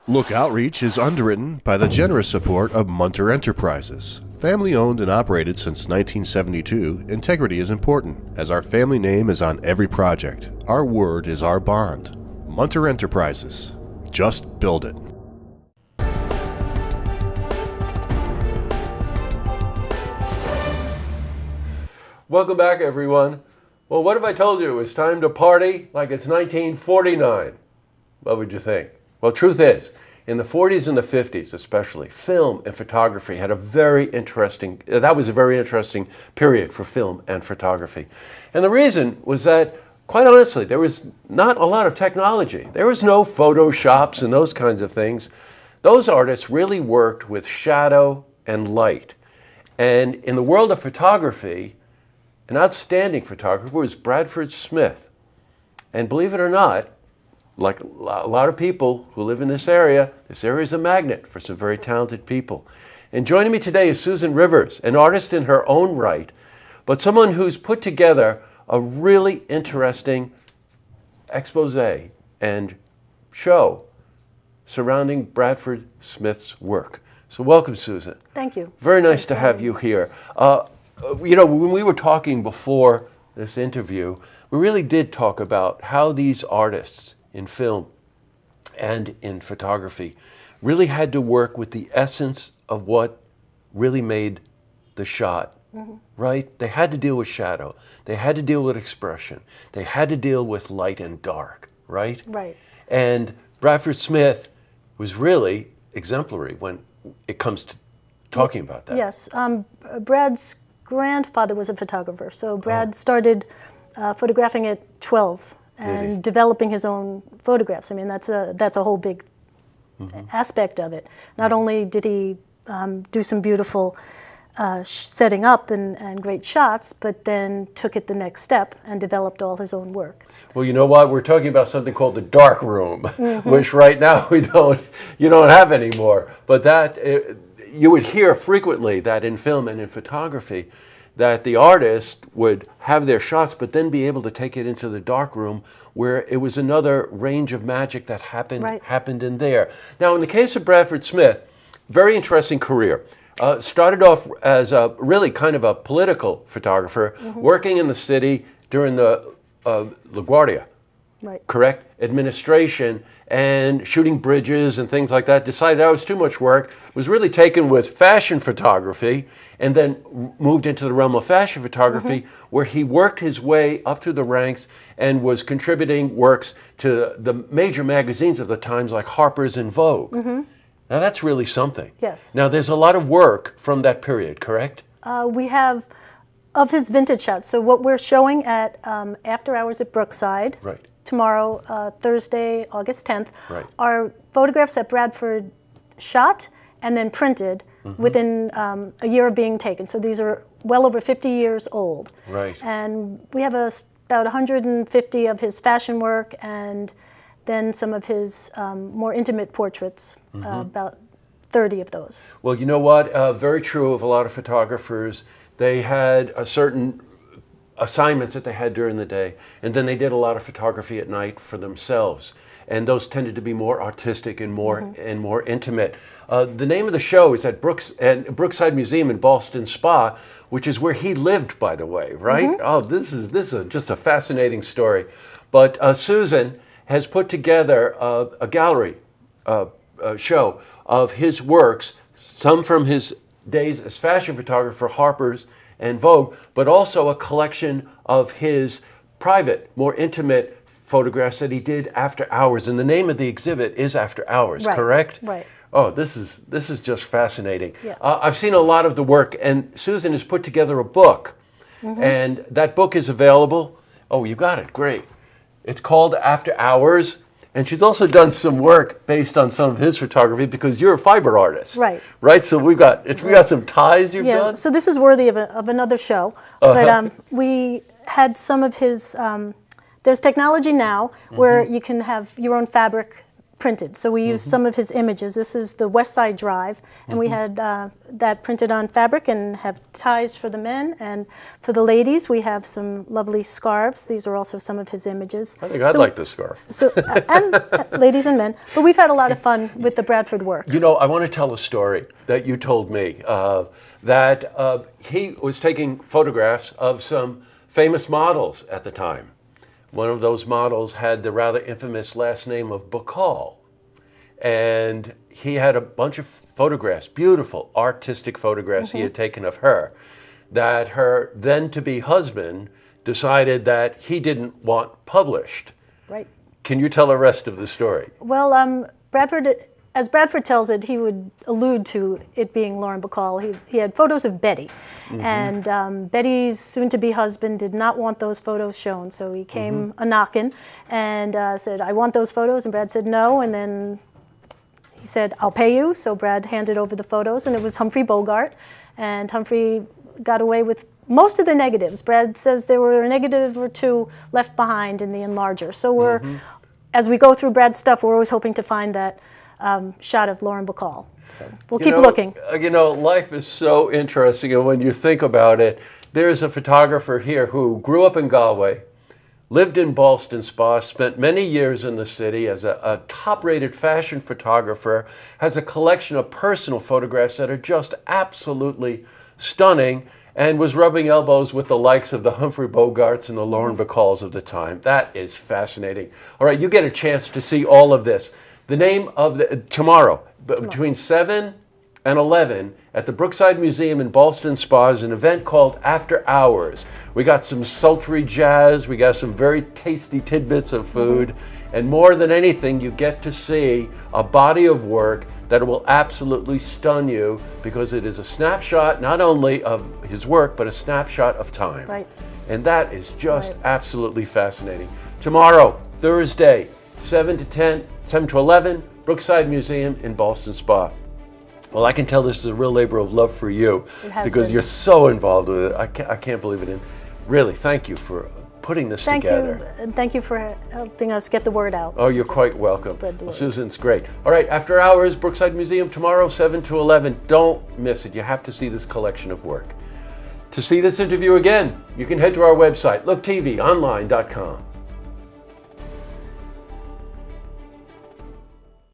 Look Outreach is underwritten by the generous support of Munter Enterprises. Family owned and operated since 1972, integrity is important, as our family name is on every project. Our word is our bond. Munter Enterprises. Just build it. Welcome back, everyone. Well, what if I told you it was time to party like it's 1949? What would you think? Well, truth is, in the 40s and the 50s especially, film and photography had a very interesting period for film and photography. And the reason was that, quite honestly, there was not a lot of technology. There was no Photoshops and those kinds of things. Those artists really worked with shadow and light. And in the world of photography, an outstanding photographer was Bradford Smith. And believe it or not, like a lot of people who live in this area is a magnet for some very talented people. And joining me today is Susan Rivers, an artist in her own right, but someone who's put together a really interesting expose and show surrounding Bradford Smith's work. So welcome, Susan. Thank you. Very nice to have you here. You know, when we were talking before this interview, we really did talk about how these artists in film and in photography really had to work with the essence of what really made the shot, right? They had to deal with shadow. They had to deal with expression. They had to deal with light and dark, right? Right. And Bradford Smith was really exemplary when it comes to talking about that. Yes. Brad's grandfather was a photographer, so Brad started photographing at 12 and developing his own photographs. I mean, that's a whole big aspect of it. Not only did he do some beautiful setting up and great shots, but then took it the next step and developed all his own work. Well, you know what? We're talking about something called the dark room, which right now you don't have anymore. But that you would hear frequently that in film and in photography, that the artist would have their shots, but then be able to take it into the dark room where it was another range of magic that happened in there. Now, in the case of Bradford Smith, very interesting career. Started off as a really kind of a political photographer, working in the city during the LaGuardia, correct, administration, and shooting bridges and things like that. Decided that was too much work, was really taken with fashion photography, and then moved into the realm of fashion photography, where he worked his way up through the ranks and was contributing works to the major magazines of the times like Harper's and Vogue. Now that's really something. Yes. Now there's a lot of work from that period, correct? We have of his vintage shots. So what we're showing at After Hours at Brookside tomorrow, Thursday, August 10th, are photographs that Bradford shot and then printed within a year of being taken. So these are well over 50 years old. Right. And we have about 150 of his fashion work and then some of his more intimate portraits, about 30 of those. Well, you know what? Very true of a lot of photographers. They had a certain assignments that they had during the day, and then they did a lot of photography at night for themselves. And those tended to be more artistic and more intimate. The name of the show is at Brookside Museum in Boston Spa, which is where he lived, by the way, right? Oh, this is just a fascinating story. But Susan has put together a gallery show of his works, some from his days as fashion photographer, Harper's and Vogue, but also a collection of his private, more intimate photographs that he did after hours. And the name of the exhibit is After Hours, correct? Right. Oh, this is just fascinating. Yeah. I've seen a lot of the work, and Susan has put together a book, and that book is available. Oh, you got it, great. It's called After Hours, and she's also done some work based on some of his photography because you're a fiber artist. Right. Right, so we got some ties you've done? So this is worthy of another show, but we had some of his, there's technology now where you can have your own fabric printed. So we used some of his images. This is the West Side Drive, and we had that printed on fabric and have ties for the men, and for the ladies we have some lovely scarves. These are also some of his images. I think I'd like this scarf. So, and ladies and men. But we've had a lot of fun with the Bradford work. You know, I want to tell a story that you told me, that he was taking photographs of some famous models at the time. One of those models had the rather infamous last name of Bacall. And he had a bunch of photographs, beautiful artistic photographs he had taken of her, that her then-to-be husband decided that he didn't want published. Right. Can you tell the rest of the story? Well, Bradford, as Bradford tells it, he would allude to it being Lauren Bacall. He had photos of Betty, and Betty's soon-to-be husband did not want those photos shown, so he came a-knocking and said, "I want those photos," and Brad said no, and then he said, "I'll pay you," so Brad handed over the photos, and it was Humphrey Bogart, and Humphrey got away with most of the negatives. Brad says there were a negative or two left behind in the enlarger, so we're, as we go through Brad's stuff, we're always hoping to find that shot of Lauren Bacall. So we'll keep looking. You know, life is so interesting, and when you think about it, there's a photographer here who grew up in Galway, lived in Ballston Spa, spent many years in the city as a top-rated fashion photographer, has a collection of personal photographs that are just absolutely stunning, and was rubbing elbows with the likes of the Humphrey Bogarts and the Lauren Bacalls of the time. That is fascinating. All right, you get a chance to see all of this. The name of tomorrow, between 7 and 11 at the Brookside Museum in Ballston Spa is an event called After Hours. We got some sultry jazz, we got some very tasty tidbits of food, and more than anything, you get to see a body of work that will absolutely stun you because it is a snapshot not only of his work, but a snapshot of time. Right. And that is just absolutely fascinating. Tomorrow, Thursday, 7 to 11, Brookside Museum in Ballston Spa. Well, I can tell this is a real labor of love for you because you're so involved with it. I can't believe it. And really, thank you for putting this together. Thank you, and thank you for helping us get the word out. Oh, you're quite welcome. Spread the word. Susan's great. All right, After Hours, Brookside Museum tomorrow, 7 to 11. Don't miss it. You have to see this collection of work. To see this interview again, you can head to our website, looktvonline.com.